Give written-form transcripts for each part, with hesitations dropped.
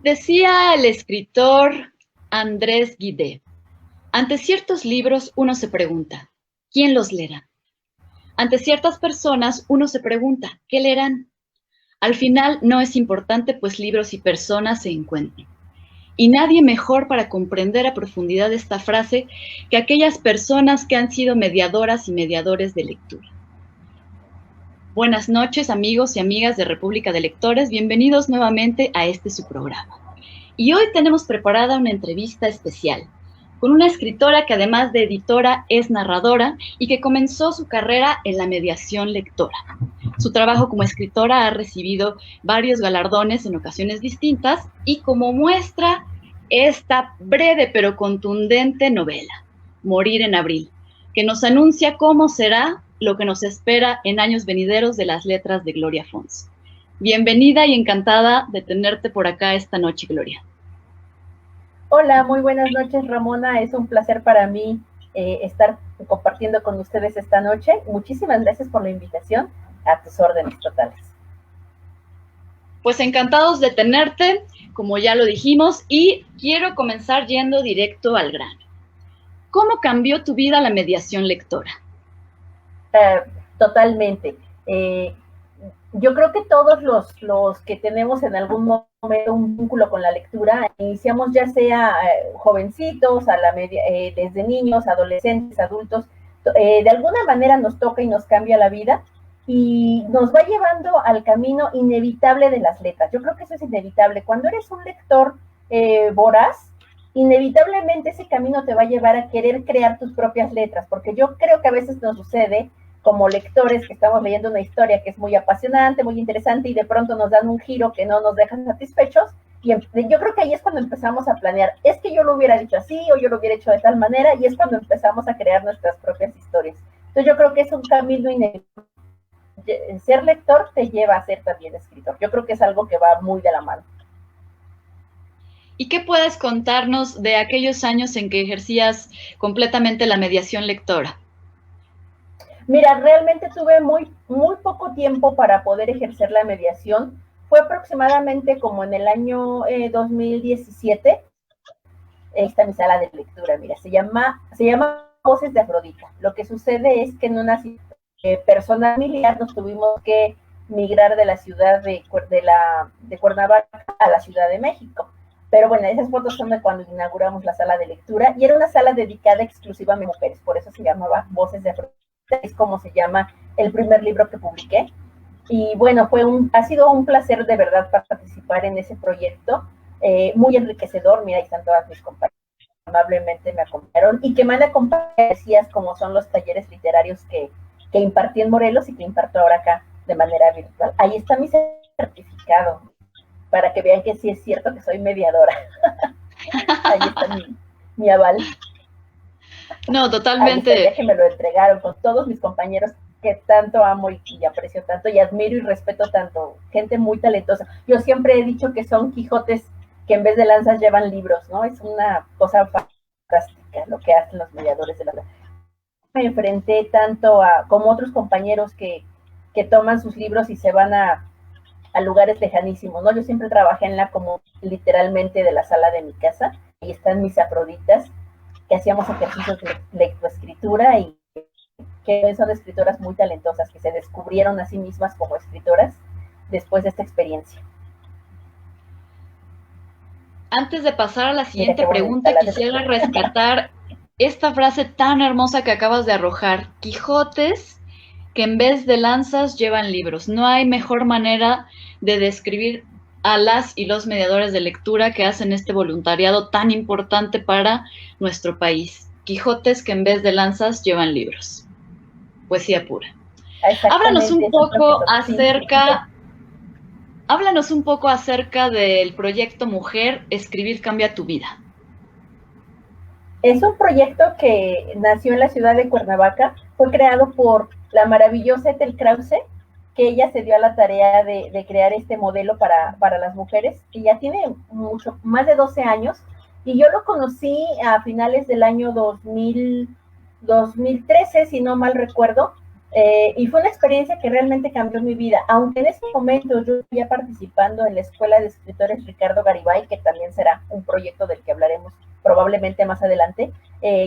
Decía el escritor Andrés Gide, ante ciertos libros uno se pregunta, ¿quién los leerá? Ante ciertas personas uno se pregunta, ¿qué leerán? Al final no es importante, pues libros y personas se encuentran. Y nadie mejor para comprender a profundidad esta frase que aquellas personas que han sido mediadoras y mediadores de lectura. Buenas noches, amigos y amigas de República de Lectores. Bienvenidos nuevamente a este su programa. Y hoy tenemos preparada una entrevista especial con una escritora que además de editora es narradora y que comenzó su carrera en la mediación lectora. Su trabajo como escritora ha recibido varios galardones en ocasiones distintas y como muestra esta breve pero contundente novela, Morir en Abril, que nos anuncia cómo será lo que nos espera en años venideros de las letras de Gloria Fons. Bienvenida y encantada de tenerte por acá esta noche, Gloria. Hola, muy buenas noches, Ramona. Es un placer para mí estar compartiendo con ustedes esta noche. Muchísimas gracias por la invitación. A tus órdenes totales. Pues encantados de tenerte, como ya lo dijimos, y quiero comenzar yendo directo al grano. ¿Cómo cambió tu vida la mediación lectora? Totalmente. Yo creo que todos los que tenemos en algún momento un vínculo con la lectura, iniciamos ya sea jovencitos, desde niños, adolescentes, adultos, de alguna manera nos toca y nos cambia la vida y nos va llevando al camino inevitable de las letras. Yo creo que eso es inevitable. Cuando eres un lector voraz, inevitablemente ese camino te va a llevar a querer crear tus propias letras, porque yo creo que a veces nos sucede como lectores que estamos leyendo una historia que es muy apasionante, muy interesante y de pronto nos dan un giro que no nos deja satisfechos y yo creo que ahí es cuando empezamos a planear, es que yo lo hubiera dicho así o yo lo hubiera hecho de tal manera y es cuando empezamos a crear nuestras propias historias. Entonces yo creo que es un camino inevitable. Ser lector te lleva a ser también escritor. Yo creo que es algo que va muy de la mano. ¿Y qué puedes contarnos de aquellos años en que ejercías completamente la mediación lectora? Mira, realmente tuve muy poco tiempo para poder ejercer la mediación. Fue aproximadamente como en el año 2017. Esta mi sala de lectura, mira, se llama Voces de Afrodita. Lo que sucede es que en una persona familiar nos tuvimos que migrar de la ciudad de Cuernavaca a la Ciudad de México. Pero bueno, esas fotos son de cuando inauguramos la sala de lectura y era una sala dedicada exclusivamente a mujeres, por eso se llamaba Voces de Afrodita. Es como se llama el primer libro que publiqué. Y bueno, ha sido un placer de verdad participar en ese proyecto, muy enriquecedor. Mira, ahí están todas mis compañeras, amablemente me acompañaron y que me han acompañado, como son los talleres literarios que impartí en Morelos y que imparto ahora acá de manera virtual. Ahí está mi certificado, para que vean que sí es cierto que soy mediadora. Ahí está mi aval. No, totalmente. Ya que me lo entregaron con todos mis compañeros que tanto amo y aprecio tanto y admiro y respeto tanto, gente muy talentosa. Yo siempre he dicho que son Quijotes que en vez de lanzas llevan libros, ¿no? Es una cosa fantástica lo que hacen los mediadores de la verdad. Me enfrenté tanto como otros compañeros que toman sus libros y se van a lugares lejanísimos, ¿no? Yo siempre trabajé en como literalmente de la sala de mi casa, ahí están mis afroditas, que hacíamos ejercicios de lectoescritura y que son escritoras muy talentosas que se descubrieron a sí mismas como escritoras después de esta experiencia. Antes de pasar a la siguiente pregunta, quisiera rescatar esta frase tan hermosa que acabas de arrojar. Quijotes que en vez de lanzas llevan libros. No hay mejor manera de describir a las y los mediadores de lectura que hacen este voluntariado tan importante para nuestro país. Quijotes que en vez de lanzas llevan libros. Poesía pura. Háblanos un poco acerca del proyecto Mujer, Escribir Cambia Tu Vida. Es un proyecto que nació en la ciudad de Cuernavaca, fue creado por la maravillosa Ethel Krause, que ella se dio a la tarea de crear este modelo para las mujeres, que ya tiene más de 12 años, y yo lo conocí a finales del año 2013, si no mal recuerdo, Y fue una experiencia que realmente cambió mi vida, aunque en ese momento yo ya participando en la Escuela de Escritores Ricardo Garibay, que también será un proyecto del que hablaremos probablemente más adelante.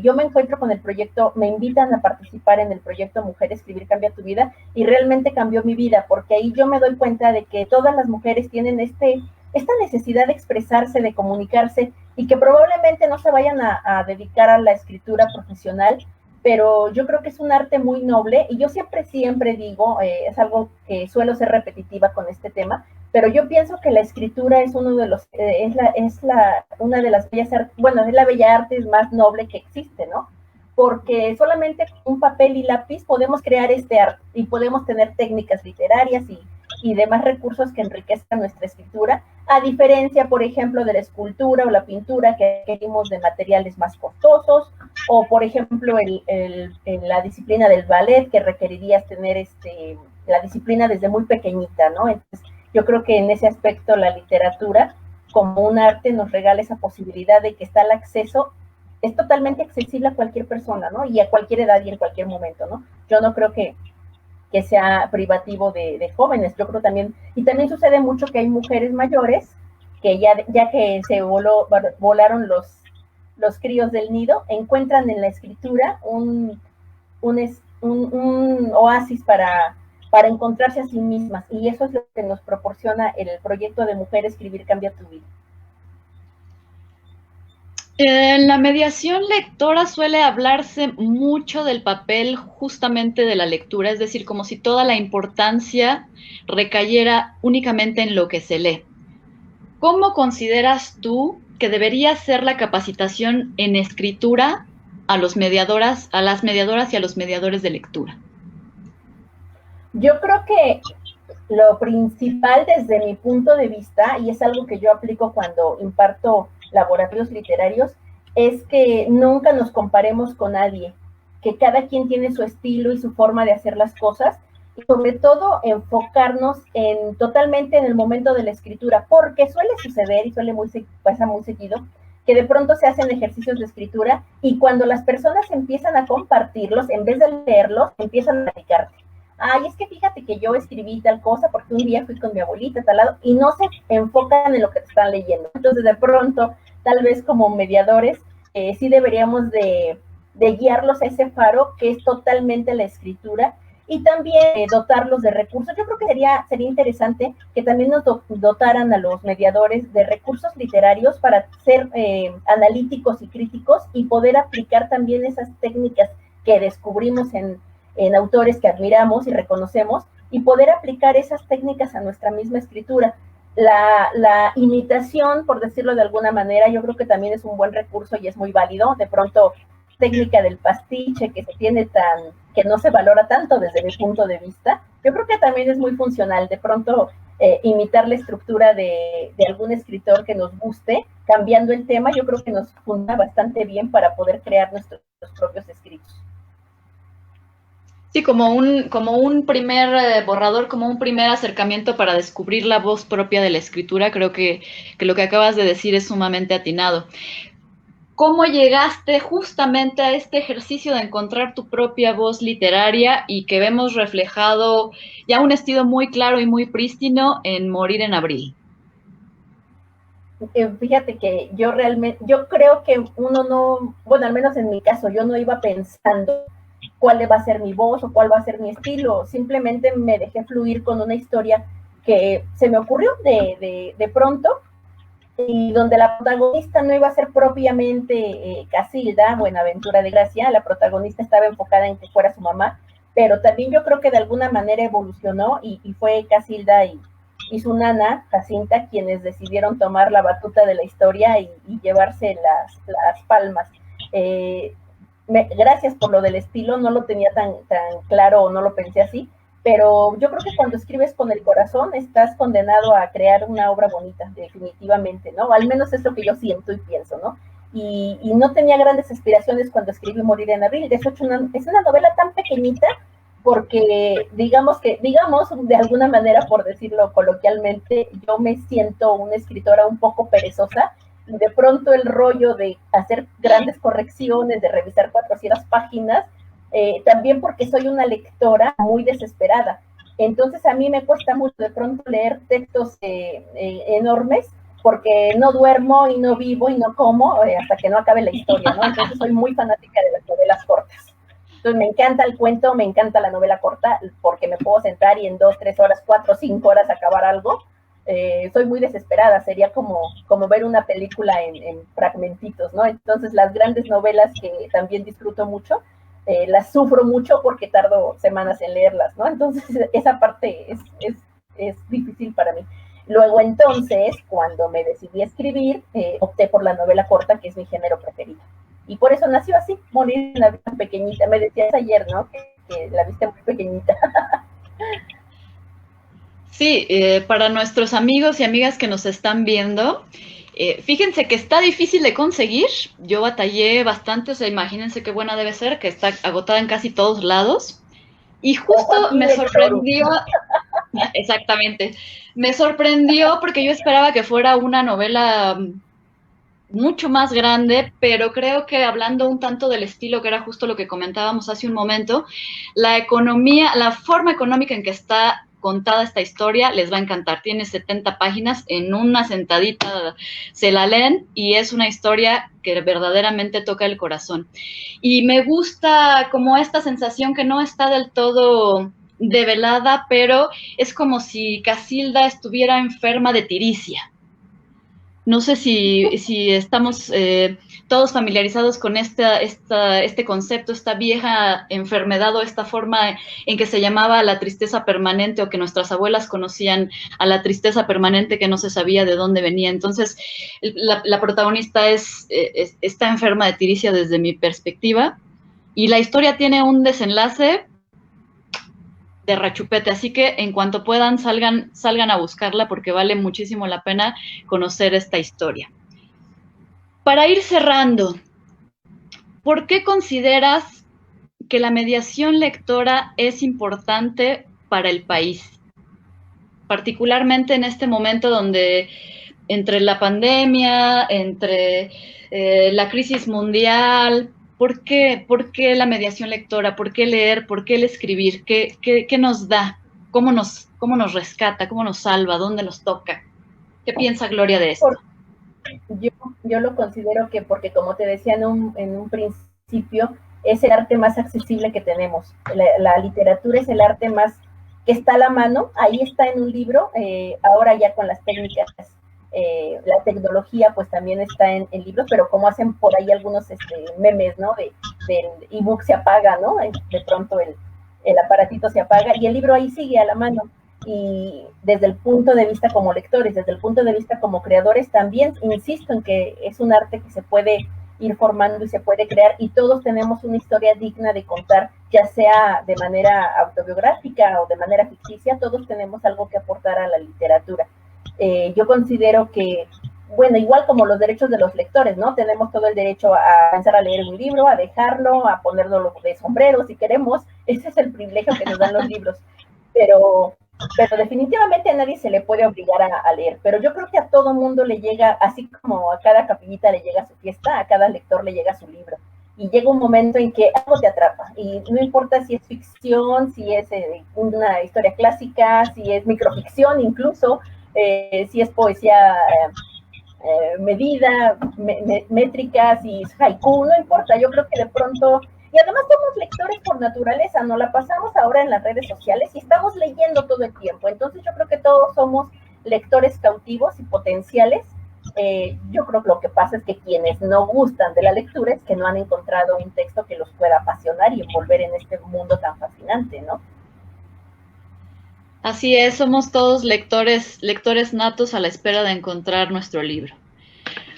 Yo me encuentro con el proyecto, me invitan a participar en el proyecto Mujer Escribir Cambia Tu Vida, y realmente cambió mi vida, porque ahí yo me doy cuenta de que todas las mujeres tienen esta necesidad de expresarse, de comunicarse, y que probablemente no se vayan a dedicar a la escritura profesional, pero yo creo que es un arte muy noble, y yo siempre digo, es algo que suelo ser repetitiva con este tema, pero yo pienso que la escritura es uno de los, una de las bellas artes, bueno, es la bella arte más noble que existe, ¿no? Porque solamente con un papel y lápiz podemos crear este arte, y podemos tener técnicas literarias y demás recursos que enriquezcan nuestra escritura, a diferencia, por ejemplo, de la escultura o la pintura, que requerimos de materiales más costosos, o por ejemplo la disciplina del ballet, que requerirías tener la disciplina desde muy pequeñita, ¿no? Entonces, yo creo que en ese aspecto la literatura como un arte nos regala esa posibilidad de que está al acceso, es totalmente accesible a cualquier persona, ¿no? Y a cualquier edad y en cualquier momento, ¿no? Yo no creo que sea privativo de jóvenes. Yo creo también, y también sucede mucho que hay mujeres mayores que ya que se volaron los críos del nido, encuentran en la escritura un oasis para encontrarse a sí mismas, y eso es lo que nos proporciona el proyecto de Mujer Escribir Cambia Tu Vida. En la mediación lectora suele hablarse mucho del papel justamente de la lectura, es decir, como si toda la importancia recayera únicamente en lo que se lee. ¿Cómo consideras tú que debería ser la capacitación en escritura a las mediadoras y a los mediadores de lectura? Yo creo que lo principal desde mi punto de vista, y es algo que yo aplico cuando imparto laboratorios literarios, es que nunca nos comparemos con nadie, que cada quien tiene su estilo y su forma de hacer las cosas, y sobre todo enfocarnos totalmente en el momento de la escritura, porque suele suceder y pasa muy seguido, que de pronto se hacen ejercicios de escritura y cuando las personas empiezan a compartirlos, en vez de leerlos, empiezan a platicarte. Ay, es que fíjate que yo escribí tal cosa porque un día fui con mi abuelita tal lado, y no se enfocan en lo que te están leyendo. Entonces, de pronto, tal vez como mediadores, sí deberíamos de guiarlos a ese faro que es totalmente la escritura, y también dotarlos de recursos. Yo creo que sería interesante que también nos dotaran a los mediadores de recursos literarios para ser analíticos y críticos, y poder aplicar también esas técnicas que descubrimos en autores que admiramos y reconocemos, y poder aplicar esas técnicas a nuestra misma escritura. La imitación, por decirlo de alguna manera, yo creo que también es un buen recurso y es muy válido. De pronto, técnica del pastiche que se tiene que no se valora tanto desde mi punto de vista, yo creo que también es muy funcional. De pronto, imitar la estructura de algún escritor que nos guste, cambiando el tema, yo creo que nos funciona bastante bien para poder crear nuestros propios escritos. Sí, como un primer borrador, como un primer acercamiento para descubrir la voz propia de la escritura. Creo que lo que acabas de decir es sumamente atinado. ¿Cómo llegaste justamente a este ejercicio de encontrar tu propia voz literaria y que vemos reflejado ya un estilo muy claro y muy prístino en Morir en Abril? Fíjate que yo creo que uno no, bueno, al menos en mi caso, yo no iba pensando cuál va a ser mi voz o cuál va a ser mi estilo. Simplemente me dejé fluir con una historia que se me ocurrió de pronto, y donde la protagonista no iba a ser propiamente Casilda, Buenaventura de Gracia. La protagonista estaba enfocada en que fuera su mamá, pero también yo creo que de alguna manera evolucionó y fue Casilda y su nana, Jacinta, quienes decidieron tomar la batuta de la historia y llevarse las palmas. Gracias por lo del estilo, no lo tenía tan claro, o no lo pensé así, pero yo creo que cuando escribes con el corazón estás condenado a crear una obra bonita, definitivamente, ¿no? Al menos es lo que yo siento y pienso, ¿no? Y no tenía grandes aspiraciones cuando escribí Morir en Abril. De hecho, es una novela tan pequeñita porque, digamos, de alguna manera, por decirlo coloquialmente, yo me siento una escritora un poco perezosa, y de pronto el rollo de hacer grandes correcciones, de revisar 400 páginas, también porque soy una lectora muy desesperada. Entonces a mí me cuesta mucho de pronto leer textos enormes porque no duermo y no vivo y no como hasta que no acabe la historia, ¿no? Entonces soy muy fanática de las novelas cortas. Entonces me encanta el cuento, me encanta la novela corta porque me puedo sentar y en 2, 3 horas, 4, 5 horas acabar algo. Soy muy desesperada, sería como ver una película en fragmentitos, ¿no? Entonces las grandes novelas que también disfruto mucho, las sufro mucho porque tardo semanas en leerlas, ¿no? Entonces esa parte es difícil para mí. Luego entonces, cuando me decidí a escribir, opté por la novela corta, que es mi género preferido. Y por eso nació así, Morir en la vida pequeñita. Me decías ayer, ¿no? Que la viste muy pequeñita. Sí, para nuestros amigos y amigas que nos están viendo, fíjense que está difícil de conseguir. Yo batallé bastante, o sea, imagínense qué buena debe ser, que está agotada en casi todos lados. Y justo me sorprendió, exactamente, me sorprendió porque yo esperaba que fuera una novela mucho más grande, pero creo que hablando un tanto del estilo, que era justo lo que comentábamos hace un momento, la economía, la forma económica en que está contada esta historia les va a encantar. Tiene 70 páginas, en una sentadita se la leen y es una historia que verdaderamente toca el corazón. Y me gusta como esta sensación que no está del todo develada, pero es como si Casilda estuviera enferma de tiricia. No sé si estamos todos familiarizados con este concepto, esta vieja enfermedad o esta forma en que se llamaba la tristeza permanente o que nuestras abuelas conocían a la tristeza permanente que no se sabía de dónde venía. Entonces, la protagonista está enferma de tiricia desde mi perspectiva y la historia tiene un desenlace de rachupete, así que en cuanto puedan salgan a buscarla porque vale muchísimo la pena conocer esta historia. Para ir cerrando, ¿por qué consideras que la mediación lectora es importante para el país? Particularmente en este momento donde entre la pandemia, entre la crisis mundial, ¿por qué la mediación lectora? ¿Por qué leer? ¿Por qué el escribir? ¿Qué nos da? ¿Cómo nos rescata? ¿Cómo nos salva? ¿Dónde nos toca? ¿Qué piensa Gloria de esto? Yo lo considero que porque, como te decía en un principio, es el arte más accesible que tenemos. La literatura es el arte más que está a la mano, ahí está en un libro, ahora ya con las técnicas, la tecnología pues también está en libros, pero como hacen por ahí algunos memes, ¿no? Del ebook se apaga, ¿no? De pronto el aparatito se apaga y el libro ahí sigue a la mano. Y desde el punto de vista como lectores, desde el punto de vista como creadores, también insisto en que es un arte que se puede ir formando y se puede crear y todos tenemos una historia digna de contar, ya sea de manera autobiográfica o de manera ficticia, todos tenemos algo que aportar a la literatura. Yo considero que, bueno, igual como los derechos de los lectores, ¿no? Tenemos todo el derecho a comenzar a leer un libro, a dejarlo, a ponerlo de sombrero si queremos, ese es el privilegio que nos dan los libros, pero definitivamente a nadie se le puede obligar a leer, pero yo creo que a todo mundo le llega, así como a cada capillita le llega su fiesta, a cada lector le llega su libro, y llega un momento en que algo te atrapa, y no importa si es ficción, si es una historia clásica, si es microficción incluso, si es poesía medida, métrica, si es haiku, no importa, yo creo que de pronto. Y además somos lectores por naturaleza, nos la pasamos ahora en las redes sociales y estamos leyendo todo el tiempo. Entonces yo creo que todos somos lectores cautivos y potenciales. Yo creo que lo que pasa es que quienes no gustan de la lectura es que no han encontrado un texto que los pueda apasionar y envolver en este mundo tan fascinante, ¿no? Así es, somos todos lectores natos a la espera de encontrar nuestro libro.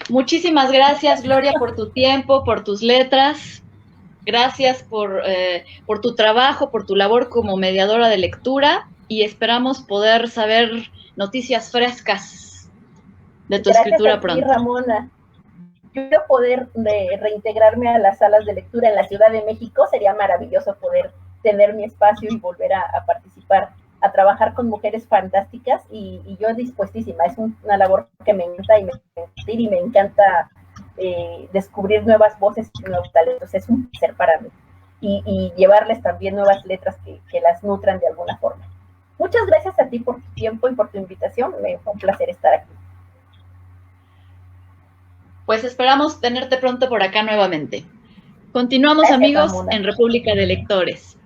Muchísimas gracias, Gloria, por tu tiempo, por tus letras. Gracias por tu trabajo, por tu labor como mediadora de lectura y esperamos poder saber noticias frescas de tu escritura pronto. Gracias a ti, Ramona. Yo quiero poder reintegrarme a las salas de lectura en la Ciudad de México. Sería maravilloso poder tener mi espacio y volver a participar, a trabajar con mujeres fantásticas y yo dispuestísima. Es una labor que me encanta y me encanta descubrir nuevas voces y nuevos talentos. Es un placer para mí. y llevarles también nuevas letras que las nutran de alguna forma. Muchas gracias a ti por tu tiempo y por tu invitación. Me fue un placer estar aquí. Pues esperamos tenerte pronto por acá nuevamente. Continuamos, Gracias, amigos, Ramona. en República de Lectores.